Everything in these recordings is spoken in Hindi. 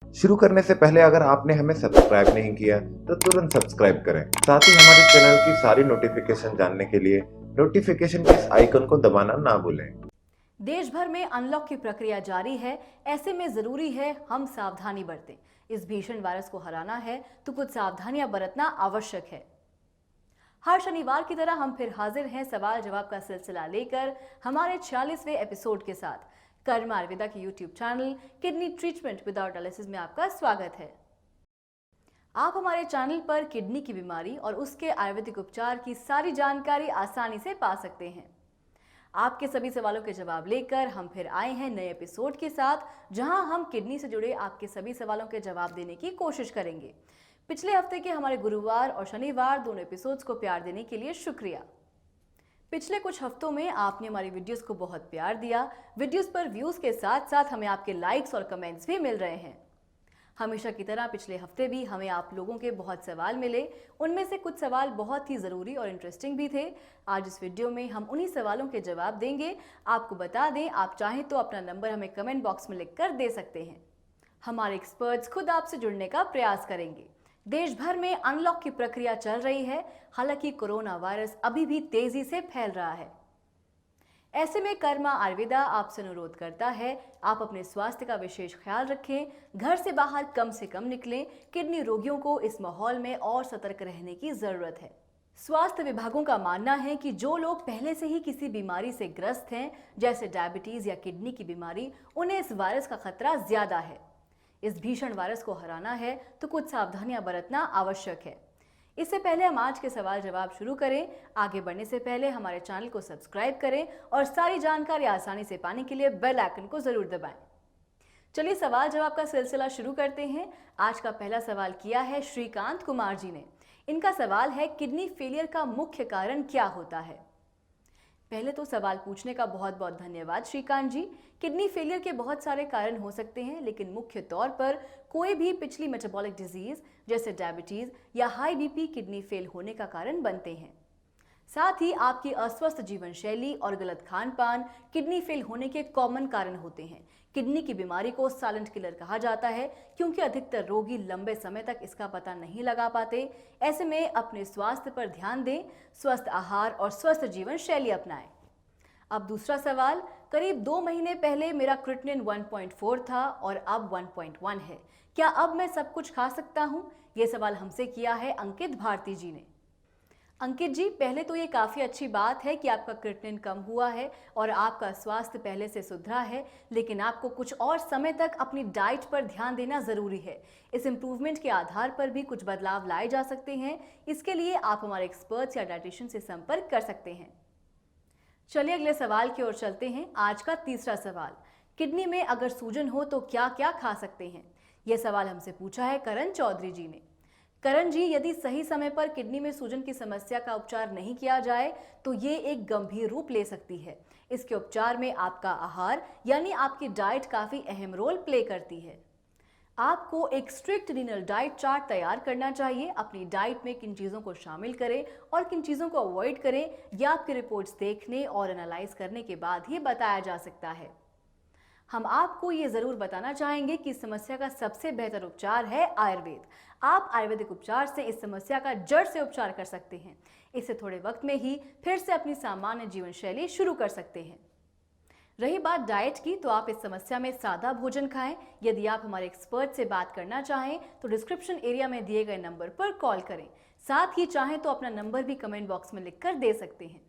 शुरू करने से पहले अगर आपने हमें सब्सक्राइब नहीं किया तो तुरंत सब्सक्राइब करें। साथ ही हमारे चैनल की सारी नोटिफिकेशन जानने के लिए नोटिफिकेशन के इस आइकन को दबाना ना भूलें। देश भर में अनलॉक की प्रक्रिया जारी है। ऐसे में जरूरी है हम सावधानी बरतें। इस भीषण वायरस को हराना है तो कुछ सावधानियां बरतना आवश्यक है। हर शनिवार की तरह हम फिर हाजिर हैं सवाल जवाब का सिलसिला लेकर हमारे 46वें एपिसोड के साथ। कर्म आयुर्वेदा के YouTube channel kidney treatment without dialysis में आपका स्वागत है। आप हमारे चैनल पर किडनी की बीमारी और उसके आयुर्वेदिक उपचार की सारी जानकारी आसानी से पा सकते हैं। आपके सभी सवालों के जवाब लेकर हम फिर आए हैं नए एपिसोड के साथ, जहां हम किडनी से जुड़े आपके सभी सवालों के जवाब देने की कोशिश करेंगे। पिछले हफ्ते के हमारे गुरुवार और शनिवार दोनों एपिसोड्स को प्यार देने के लिए शुक्रिया। पिछले कुछ हफ्तों में आपने हमारी वीडियोस को बहुत प्यार दिया। वीडियोस पर व्यूज के साथ साथ हमें आपके लाइक्स और कमेंट्स भी मिल रहे हैं। हमेशा की तरह पिछले हफ्ते भी हमें आप लोगों के बहुत सवाल मिले। उनमें से कुछ सवाल बहुत ही ज़रूरी और इंटरेस्टिंग भी थे। आज इस वीडियो में हम उन्हीं सवालों के जवाब देंगे। आपको बता दें, आप चाहें तो अपना नंबर हमें कमेंट बॉक्स में लिखकर दे सकते हैं। हमारे एक्सपर्ट्स खुद आपसे जुड़ने का प्रयास करेंगे। देश भर में अनलॉक की प्रक्रिया चल रही है। हालांकि कोरोना वायरस अभी भी तेजी से फैल रहा है। ऐसे में कर्मा आयुर्वेदा आपसे अनुरोध करता है, आप अपने स्वास्थ्य का विशेष ख्याल रखें, घर से बाहर कम से कम निकलें। किडनी रोगियों को इस माहौल में और सतर्क रहने की जरूरत है। स्वास्थ्य विभागों का मानना है कि जो लोग पहले से ही किसी बीमारी से ग्रस्त हैं, जैसे डायबिटीज या किडनी की बीमारी, उन्हें इस वायरस का खतरा ज्यादा है। इस भीषण वायरस को हराना है तो कुछ सावधानियां बरतना आवश्यक है। इससे पहले हम आज के सवाल जवाब शुरू करें, आगे बढ़ने से पहले हमारे चैनल को सब्सक्राइब करें और सारी जानकारी आसानी से पाने के लिए बेल आइकन को जरूर दबाएं। चलिए सवाल जवाब का सिलसिला शुरू करते हैं। आज का पहला सवाल किया है श्रीकांत कुमार जी ने। इनका सवाल है, किडनी फेलियर का मुख्य कारण क्या होता है? पहले तो सवाल पूछने का बहुत बहुत धन्यवाद श्रीकांत जी। किडनी फेलियर के बहुत सारे कारण हो सकते हैं, लेकिन मुख्य तौर पर कोई भी पिछली मेटाबॉलिक डिजीज जैसे डायबिटीज या हाई बीपी किडनी फेल होने का कारण बनते हैं। साथ ही आपकी अस्वस्थ जीवन शैली और गलत खान पान किडनी फेल होने के कॉमन कारण होते हैं। किडनी की बीमारी को साइलेंट किलर कहा जाता है, क्योंकि अधिकतर रोगी लंबे समय तक इसका पता नहीं लगा पाते। ऐसे में अपने स्वास्थ्य पर ध्यान दें, स्वस्थ आहार और स्वस्थ जीवन शैली अपनाएं। अब दूसरा सवाल, करीब 2 महीने पहले मेरा क्रिएटिनिन 1.4 था और अब 1.1 है। क्या अब मैं सब कुछ खा सकता हूँ? ये सवाल हमसे किया है अंकित भारती जी ने। अंकित जी, पहले तो ये काफ़ी अच्छी बात है कि आपका क्रिएटिनिन कम हुआ है और आपका स्वास्थ्य पहले से सुधरा है, लेकिन आपको कुछ और समय तक अपनी डाइट पर ध्यान देना ज़रूरी है। इस इम्प्रूवमेंट के आधार पर भी कुछ बदलाव लाए जा सकते हैं। इसके लिए आप हमारे एक्सपर्ट्स या डाइटिशियन से संपर्क कर सकते हैं। चलिए अगले सवाल की ओर चलते हैं। आज का तीसरा सवाल, किडनी में अगर सूजन हो तो क्या क्या खा सकते हैं? यह सवाल हमसे पूछा है करण चौधरी जी ने। करण जी, यदि सही समय पर किडनी में सूजन की समस्या का उपचार नहीं किया जाए तो ये एक गंभीर रूप ले सकती है। इसके उपचार में आपका आहार यानी आपकी डाइट काफी अहम रोल प्ले करती है। आपको एक स्ट्रिक्ट रीनल डाइट चार्ट तैयार करना चाहिए। अपनी डाइट में किन चीज़ों को शामिल करें और किन चीज़ों को अवॉइड करें, यह आपकी रिपोर्ट्स देखने और एनालाइज करने के बाद ही बताया जा सकता है। हम आपको ये ज़रूर बताना चाहेंगे कि इस समस्या का सबसे बेहतर उपचार है आयुर्वेद। आप आयुर्वेदिक उपचार से इस समस्या का जड़ से उपचार कर सकते हैं। इससे थोड़े वक्त में ही फिर से अपनी सामान्य जीवन शैली शुरू कर सकते हैं। रही बात डाइट की, तो आप इस समस्या में सादा भोजन खाएं। यदि आप हमारे एक्सपर्ट से बात करना चाहें तो डिस्क्रिप्शन एरिया में दिए गए नंबर पर कॉल करें। साथ ही चाहें तो अपना नंबर भी कमेंट बॉक्स में लिखकर दे सकते हैं।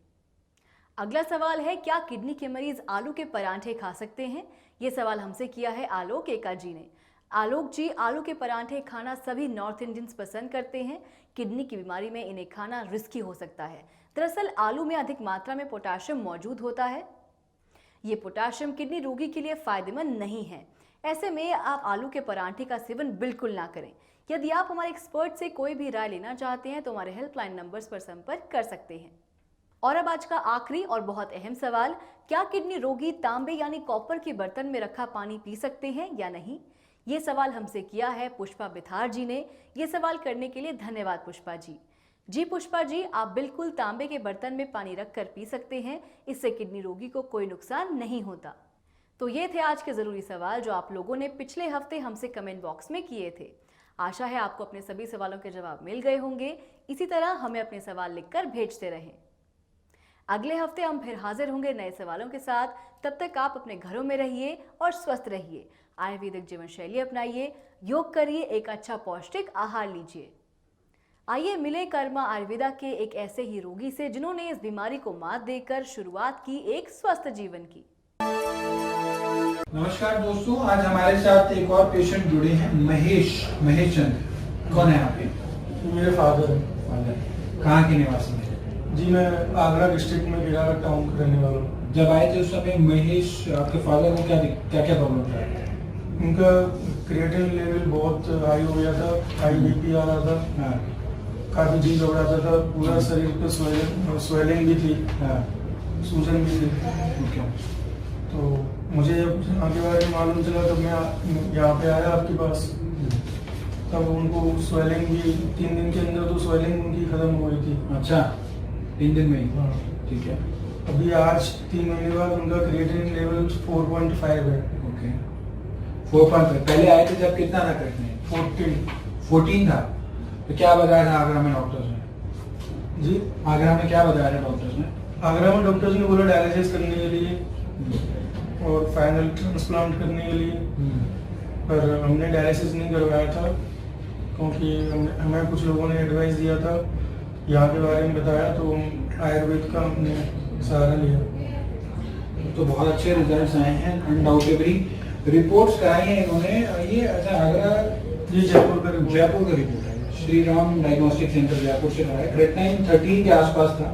अगला सवाल है, क्या किडनी के मरीज आलू के परांठे खा सकते हैं? ये सवाल हमसे किया है आलोक एका जी ने। आलोक जी, आलू के परांठे खाना सभी नॉर्थ इंडियंस पसंद करते हैं। किडनी की बीमारी में इन्हें खाना रिस्की हो सकता है। दरअसल आलू में अधिक मात्रा में पोटाशियम मौजूद होता है। ये पोटाशियम किडनी रोगी के लिए फायदेमंद नहीं है। ऐसे में आप आलू के परांठे का सेवन बिल्कुल ना करें। यदि आप हमारे एक्सपर्ट से कोई भी राय लेना चाहते हैं तो हमारे हेल्पलाइन नंबर्स पर संपर्क कर सकते हैं। और अब आज का आखिरी और बहुत अहम सवाल, क्या किडनी रोगी तांबे यानी कॉपर के बर्तन में रखा पानी पी सकते हैं या नहीं? ये सवाल हमसे किया है पुष्पा बिथार जी ने। ये सवाल करने के लिए धन्यवाद पुष्पा जी। जी पुष्पा जी, आप बिल्कुल तांबे के बर्तन में पानी रखकर पी सकते हैं। इससे किडनी रोगी को कोई नुकसान नहीं होता। तो ये थे आज के ज़रूरी सवाल जो आप लोगों ने पिछले हफ्ते हमसे कमेंट बॉक्स में किए थे। आशा है आपको अपने सभी सवालों के जवाब मिल गए होंगे। इसी तरह हमें अपने सवाल लिखकर भेजते रहें। अगले हफ्ते हम फिर हाजिर होंगे नए सवालों के साथ। तब तक आप अपने घरों में रहिए और स्वस्थ रहिए। आयुर्वेदिक जीवन शैली अपनाइए, योग करिए, एक अच्छा पौष्टिक आहार लीजिए। आइए मिले कर्मा आयुर्वेदा के एक ऐसे ही रोगी से जिन्होंने इस बीमारी को मात देकर शुरुआत की एक स्वस्थ जीवन की। नमस्कार दोस्तों, आज हमारे साथ एक और पेशेंट जुड़े हैं, महेश चंद्र। कौन है आपके? मेरे फादर हैं। कहाँ के निवासी हैं? जी, मैं आगरा डिस्ट्रिक्ट में बिरागढ़ टाउन का रहने वाला हूँ। जब आए थे उस समय महेश आपके फादर को क्या क्या प्रॉब्लम था? उनका क्रिएटिन लेवल बहुत हाई हो गया था, हाई बीपी आ रहा था, हाँ, काफी जी घबराता था, पूरा शरीर पे स्वेलिंग भी थी, हाँ, सूजन भी थी। ओके। तो मुझे जब आगे बारे में मालूम चला तब मैं यहाँ पे आया आपके पास। तब उनको स्वेलिंग भी 3 दिन के अंदर तो स्वेलिंग उनकी खत्म हो गई थी। अच्छा, 3 दिन में ही? हाँ। ठीक है। अभी आज 3 महीने बाद उनका क्रिएटिन लेवल 4.5 है। ओके, 4.5। पहले आए थे जब कितना था क्रिएटिन? 14 था। तो क्या बताया था आगरा में डॉक्टर्स ने? जी, आगरा में क्या बताया था डॉक्टर्स ने? आगरा में डॉक्टर्स ने बोला डायलिसिस करने के लिए और फाइनल ट्रांसप्लांट करने के लिए, पर हमने डायलिसिस नहीं करवाया था क्योंकि हमें कुछ लोगों ने एडवाइस दिया था, यहाँ के बारे में बताया, तो हम आयुर्वेद का हमने सहारा लिया। तो बहुत अच्छे रिजल्ट्स आए हैं, अनडाउटेबली। रिपोर्ट्स कराई हैं इन्होंने। ये अच्छा, आगरा जी, जयपुर का रिपोर्ट है। श्री राम डायग्नोस्टिक सेंटर जयपुर से कराया। क्रिएटिनिन 13 के आसपास था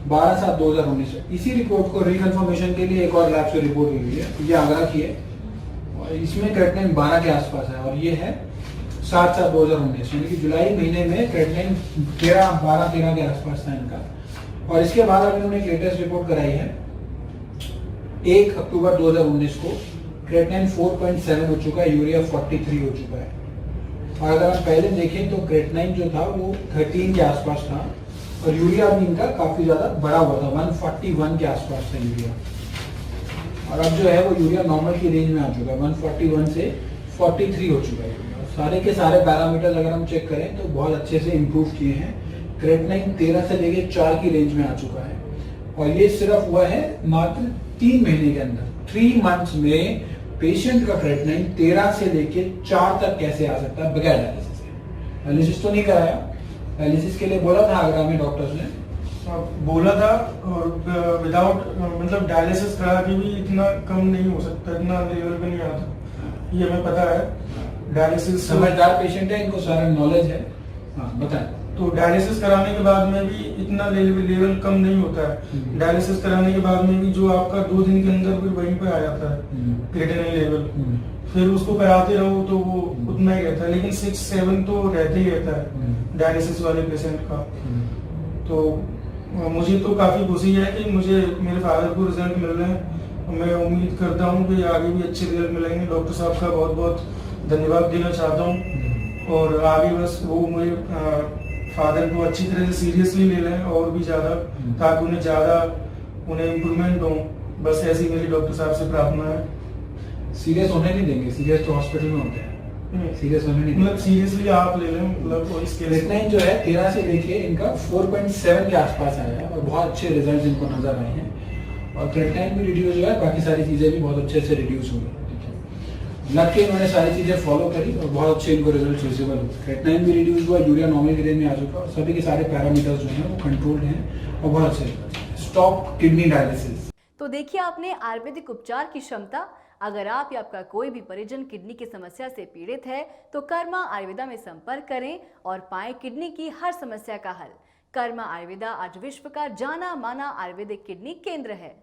12/7/2019 से। इसी रिपोर्ट को रिकन्फर्मेशन के लिए एक और लैब से रिपोर्ट ली हुई है, ये आगरा की है, और इसमें क्रिएटिनिन 12 के आसपास है, और ये है 7/7/2019, यानी कि जुलाई महीने में क्रिएटिनिन 12-13 के आसपास था इनका। और इसके बाद अब इन्होंने लेटेस्ट रिपोर्ट कराई है 1 अक्टूबर 2019 को। क्रिएटिनिन 4.7 हो चुका है, यूरिया 43 हो चुका है। और अगर हम पहले देखें तो क्रिएटिनिन जो था वो 13 के आसपास था, और यूरिया भी इनका काफी ज्यादा बड़ा हुआ था, 141 के आसपास था यूरिया। और अब जो है वो यूरिया नॉर्मल की रेंज में आ चुका है, 141 से 43 हो चुका है यूरिया। सारे के सारे पैरामीटर्स अगर हम चेक करें तो बहुत अच्छे से इम्प्रूव किए हैं। क्रिएटिनिन 13 से लेके 4 की रेंज में आ चुका है, और ये सिर्फ हुआ है मात्र 3 महीने के अंदर। 3 मंथ्स में पेशेंट का क्रिएटिनिन 13 से लेके 4 तक कैसे आ सकता है बगैर डायलिसिस के? डायलिसिस तो नहीं कराया, डायलिसिस के लिए बोला था आगरा में डॉक्टर्स ने, बोला था, और विदाउट मतलब डायलिसिस करा के भी इतना कम नहीं हो सकता, इतना लेवल पे नहीं आता, ये हमें पता है। डायलिसिस समझदार पेशेंट है, इनको सारा नॉलेज है। हाँ, बताएं। तो डायलिसिस कराने के बाद में भी इतना लेवल कम नहीं होता है। डायलिसिस कराने के बाद में भी जो आपका 2 दिन के अंदर भी वहीं पे आ जाता है क्रिएटिनिन लेवल, फिर उसको कराते रहो तो वो उतना ही रहता है, लेकिन 6-7 तो रहते ही रहता है डायलिसिस वाले पेशेंट का। तो मुझे तो काफी खुशी है कि मुझे मेरे फादर को रिजल्ट मिल रहे हैं। मैं उम्मीद करता हूँ कि आगे भी अच्छे रिजल्ट मिलेंगे। डॉक्टर साहब का बहुत बहुत धन्यवाद देना चाहता हूँ, और आगे बस वो मेरे फादर को अच्छी तरह से सीरियसली ले लें और भी ज्यादा, ताकि उन्हें इम्प्रूवमेंट हो। बस ऐसी मेरी डॉक्टर साहब से प्रार्थना है। सीरियस होने नहीं देंगे, सीरियस तो हॉस्पिटल में होते हैं, सीरियस होने नहीं, मतलब सीरियसली आप ले लें, मतलब इसके क्रिएटिनिन जो है 13 से लेके इनका 4.7 के आसपास आया है, और बहुत अच्छे रिजल्ट इनको नजर आए हैं। और क्रिएटिनिन भी रिड्यूस हुआ है, बाकी सारी चीजें भी बहुत अच्छे से रिड्यूस हुई। लग के इन्होंने सारी चीजें फॉलो करी और बहुत अच्छे इनको रिजल्ट विजिबल हुए। क्रिएटिनिन भी रिड्यूस हुआ, यूरिया नॉर्मल की रेंज में आ चुका, और सभी के सारे पैरामीटर्स जो हैं वो कंट्रोल्ड हैं और बहुत अच्छे। Stop kidney dialysis. तो देखिए आपने आयुर्वेदिक उपचार की क्षमता। अगर आप या आपका कोई भी परिजन किडनी की समस्या से पीड़ित है तो कर्मा आयुर्वेदा में संपर्क करें और पाएं किडनी की हर समस्या का हल। कर्मा आयुर्वेदा आज विश्व का जाना माना आयुर्वेदिक किडनी केंद्र है।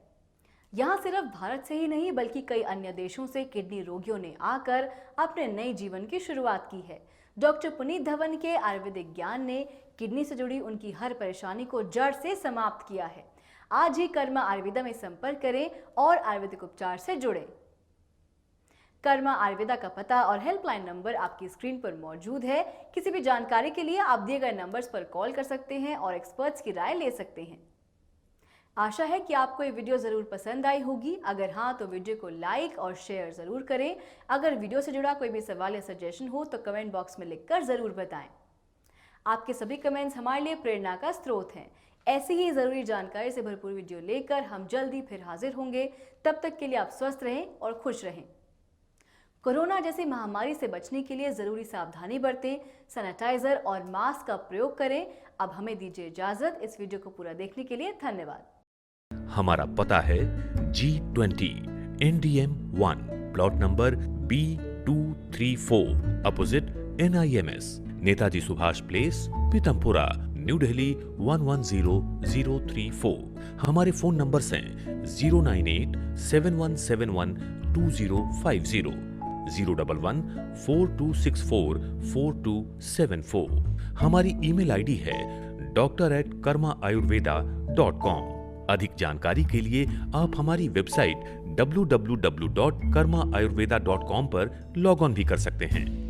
यहाँ सिर्फ भारत से ही नहीं बल्कि कई अन्य देशों से किडनी रोगियों ने आकर अपने नए जीवन की शुरुआत की है। डॉक्टर पुनीत धवन के आयुर्वेदिक ज्ञान ने किडनी से जुड़ी उनकी हर परेशानी को जड़ से समाप्त किया है। आज ही कर्मा आयुर्वेदा में संपर्क करें और आयुर्वेदिक उपचार से जुड़ें। कर्मा आयुर्वेदा का पता और हेल्पलाइन नंबर आपकी स्क्रीन पर मौजूद है। किसी भी जानकारी के लिए आप दिए गए नंबर्स पर कॉल कर सकते हैं और एक्सपर्ट्स की राय ले सकते हैं। आशा है कि आपको ये वीडियो ज़रूर पसंद आई होगी। अगर हाँ तो वीडियो को लाइक और शेयर ज़रूर करें। अगर वीडियो से जुड़ा कोई भी सवाल या सजेशन हो तो कमेंट बॉक्स में लिखकर ज़रूर बताएं। आपके सभी कमेंट्स हमारे लिए प्रेरणा का स्रोत हैं। ऐसी ही ज़रूरी जानकारी से भरपूर वीडियो लेकर हम जल्दी फिर हाजिर होंगे। तब तक के लिए आप स्वस्थ रहें और खुश रहें। कोरोना जैसी महामारी से बचने के लिए जरूरी सावधानी बरतें, सैनिटाइजर और मास्क का प्रयोग करें। अब हमें दीजिए इजाजत। इस वीडियो को पूरा देखने के लिए धन्यवाद। हमारा पता है G20 NDM 1 plot number B234 opposite NIMS Netaji Subhash place Pitampura new Delhi 110034। हमारे फोन नंबर्स हैं 09871712050 01142644274। हमारी ईमेल आईडी है doctor@karmaayurveda.com। अधिक जानकारी के लिए आप हमारी वेबसाइट www.karmaayurveda.com पर लॉग ऑन भी कर सकते हैं।